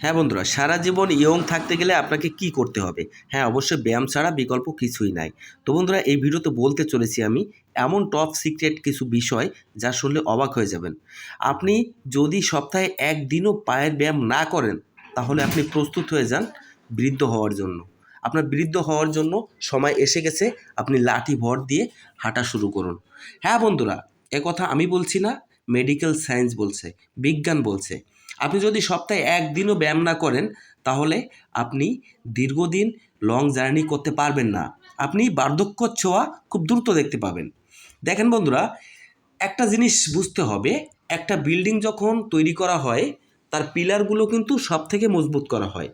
হ্যাঁ বন্ধুরা, সারা জীবন ইয়ং থাকতে গেলে আপনাকে কি করতে হবে? হ্যাঁ, অবশ্যই ব্যায়াম ছাড়া বিকল্প কিছুই নাই। তো বন্ধুরা, এই ভিডিওতে বলতে চলেছি আমি এমন টপ সিক্রেট কিছু বিষয় যা শুনলে অবাক হয়ে যাবেন। আপনি যদি সপ্তাহে একদিনও পায়ের ব্যায়াম না করেন, তাহলে আপনি প্রস্তুত হয়ে যান বৃদ্ধ হওয়ার জন্য। আপনার বৃদ্ধ হওয়ার জন্য সময় এসে গেছে, আপনি লাঠি ভর দিয়ে হাঁটা শুরু করুন। হ্যাঁ বন্ধুরা, একথা আমি বলছি না, মেডিকেল সায়েন্স বলছে, বিজ্ঞান বলছে। আপনি যদি সপ্তাহে একদিনও ব্যায়াম না করেন, তাহলে আপনি দীর্ঘদিন লং জার্নি করতে পারবেন না। আপনি বার্ধক্যর ছোঁয়া খুব দ্রুত দেখতে পাবেন। দেখেন বন্ধুরা, একটা জিনিস বুঝতে হবে, একটা বিল্ডিং যখন তৈরি করা হয়, তার পিলারগুলো কিন্তু সব থেকে মজবুত করা হয়।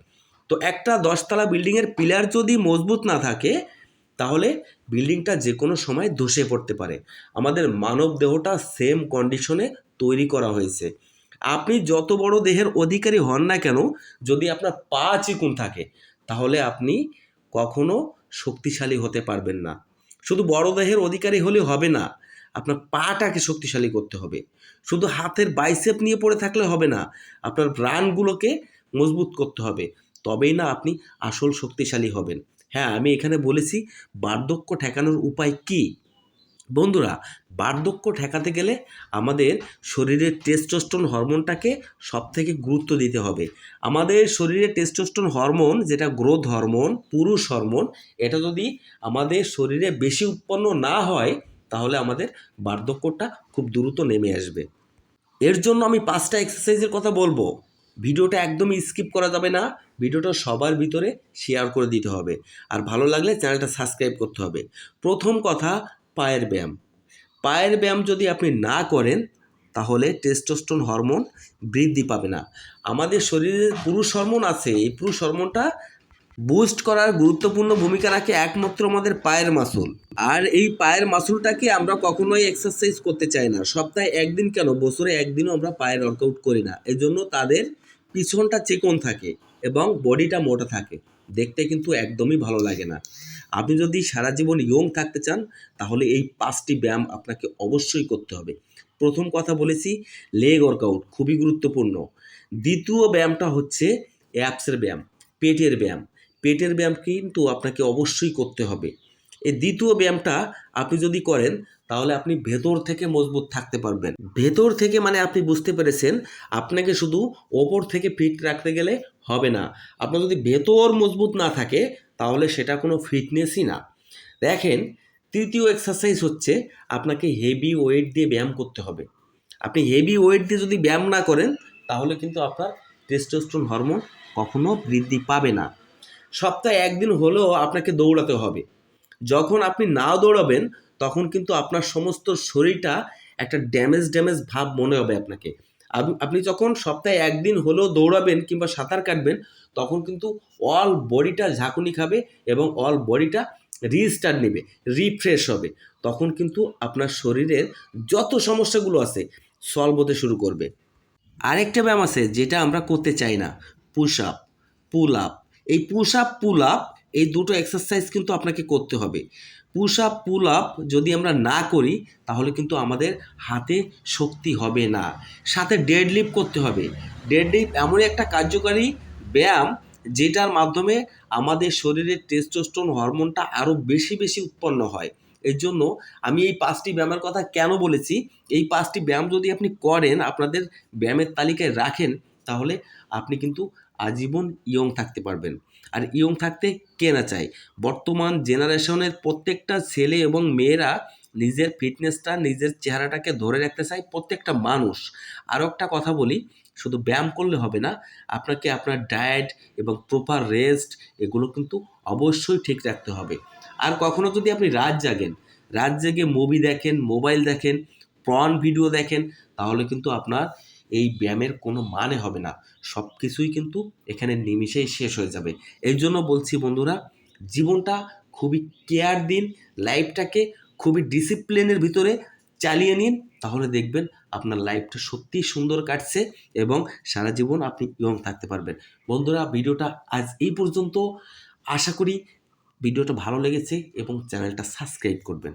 তো একটা 10তলা বিল্ডিংয়ের পিলার যদি মজবুত না থাকে, তাহলে বিল্ডিংটা যে কোনো সময় ধসে পড়তে পারে। আমাদের মানব দেহটা সেম কন্ডিশনে তৈরি করা হয়েছে। আপনি যত বড় দেহের অধিকারী হন না কেন, যদি আপনার পা চিকন থাকে, তাহলে আপনি কখনো শক্তিশালী হতে পারবেন না। শুধু বড় দেহের অধিকারী হলে হবে না, আপনার পাটাকে শক্তিশালী করতে হবে। শুধু হাতের বাইসেপ নিয়ে পড়ে থাকলে হবে না, আপনার ব্রানগুলোকে মজবুত করতে হবে। তবেই না আপনি আসল শক্তিশালী হবেন। হ্যাঁ, আমি এখানে বলেছি বার্ধক্য ঠেকানোর উপায় কী। বন্ধুরা, বার্ধক্য ঠেকাতে গেলে আমাদের শরীরের টেস্টোস্টেরন হরমোনটাকে সবথেকে গুরুত্ব দিতে হবে। আমাদের শরীরে টেস্টোস্টেরন হরমোন, যেটা গ্রোথ হরমোন, পুরুষ হরমোন, এটা যদি আমাদের শরীরে বেশি উৎপন্ন না হয়, তাহলে আমাদের বার্ধক্যটা খুব দ্রুত নেমে আসবে। এর জন্য আমি 5টা এক্সারসাইজের কথা বলবো। ভিডিওটা একদমই স্কিপ করা যাবে না, ভিডিওটা সবার ভিতরে শেয়ার করে দিতে হবে। আর ভালো লাগলে চ্যানেলটা সাবস্ক্রাইব করতে হবে। প্রথম কথা, পায়ের ব্যায়াম। পায়ের ব্যায়াম যদি আপনি না করেন, তাহলে টেস্টোস্টেরন হরমোন বৃদ্ধি পাবে না। আমাদের শরীরে পুরুষ হরমোন আছে, এই পুরুষ হরমোনটা বুস্ট করার গুরুত্বপূর্ণ ভূমিকা রাখে একমাত্র আমাদের পায়ের মাসল। আর এই পায়ের মাসলটাকে আমরা কখনোই এক্সারসাইজ করতে চাই না। সপ্তাহে একদিন কেন, বছরে একদিনও আমরা পায়ের ওয়ার্কআউট করি না। এই জন্য তাদের পিছনটা চিকন থাকে এবং বডিটা মোটা থাকে, দেখতে কিন্তু একদমই ভালো লাগে না। আপনি যদি সারা জীবন ইয়ং থাকতে চান, তাহলে এই 5টি ব্যায়াম আপনাকে অবশ্যই করতে হবে। প্রথম কথা বলেছি, লেগ ওয়ার্কআউট খুবই গুরুত্বপূর্ণ। দ্বিতীয় ব্যায়ামটা হচ্ছে অ্যাপসের ব্যায়াম, পেটের ব্যায়াম। পেটের ব্যায়াম কিন্তু আপনাকে অবশ্যই করতে হবে। এই দ্বিতীয় ব্যায়ামটা আপনি যদি করেন, তাহলে আপনি ভেতর থেকে মজবুত থাকতে পারবেন। ভেতর থেকে মানে আপনি বুঝতে পেরেছেন, আপনাকে শুধু ওপর থেকে ফিট রাখতে গেলে হবে না। আপনার যদি ভেতর মজবুত না থাকে, তাহলে সেটা কোনো ফিটনেসই না। দেখেন, তৃতীয় এক্সারসাইজ হচ্ছে আপনাকে হেভি ওয়েট দিয়ে ব্যায়াম করতে হবে। আপনি হেভি ওয়েট দিয়ে যদি ব্যায়াম না করেন, তাহলে কিন্তু আপনার টেস্টোস্টেরন হরমোন কখনো বৃদ্ধি পাবে না। সপ্তাহে একদিন হলেও আপনাকে দৌড়াতে হবে। যখন আপনি না দৌড়াবেন, তখন কিন্তু আপনার সমস্ত শরীরটা একটা ড্যামেজ ভাব মনে হবে আপনাকে। আপনি যখন সপ্তাহে একদিন হলেও দৌড়াবেন কিংবা সাঁতার কাটবেন, তখন কিন্তু অল বডিটা ঝাঁকুনি খাবে এবং অল বডিটা রিস্টার্ট নেবে, রিফ্রেশ হবে। তখন কিন্তু আপনার শরীরের যত সমস্যাগুলো আছে সলভ হতে শুরু করবে। আরেকটা ব্যায়াম আছে যেটা আমরা করতে চাই না, পুশ আপ, পুল আপ। এই পুশ আপ, পুল আপ, এই দুটো এক্সারসাইজ কিন্তু আপনাকে করতে হবে। পুশ আপ, পুল আপ যদি আমরা না করি, তাহলে কিন্তু আমাদের হাতে শক্তি হবে না। সাথে ডেড লিফট করতে হবে। ডেড লিফট এমনই একটা কার্যকারী ব্যায়াম, যেটার মাধ্যমে আমাদের শরীরের টেস্টোস্টেরন হরমোনটা আরও বেশি উৎপন্ন হয়। এর জন্য আমি এই 5টি ব্যায়ামের কথা কেন বলেছি, এই 5টি ব্যায়াম যদি আপনি করেন, আপনাদের ব্যায়ামের তালিকায় রাখেন, তাহলে আপনি কিন্তু আজীবন ইয়ং থাকতে পারবেন। আর ইয়ং থাকতে কে না চায়? বর্তমান জেনারেশনের প্রত্যেকটা ছেলে এবং মেয়েরা নিজের ফিটনেসটা, নিজের চেহারাটাকে ধরে রাখতে চায়, প্রত্যেকটা মানুষ। আরও একটা কথা বলি, শুধু ব্যায়াম করলে হবে না, আপনাকে আপনার ডায়েট এবং প্রপার রেস্ট, এগুলো কিন্তু অবশ্যই ঠিক রাখতে হবে। আর কখনো যদি আপনি রাত জেগে মুভি দেখেন, মোবাইল দেখেন, পর্ন ভিডিও দেখেন, তাহলে কিন্তু আপনার এই ব্যায়ামের কোনো মানে হবে না। সব কিছুই কিন্তু এখানে নিমিষেই শেষ হয়ে যাবে। এই জন্য বলছি বন্ধুরা, জীবনটা খুবই কেয়ার দিন, লাইফটাকে খুবই ডিসিপ্লিনের ভিতরে চালিয়ে নিন, তাহলে দেখবেন আপনার লাইফটা সত্যিই সুন্দর কাটছে এবং সারা জীবন আপনি ইয়ং থাকতে পারবেন। বন্ধুরা, ভিডিওটা আজ এই পর্যন্ত। আশা করি ভিডিওটা ভালো লেগেছে এবং চ্যানেলটা সাবস্ক্রাইব করবেন।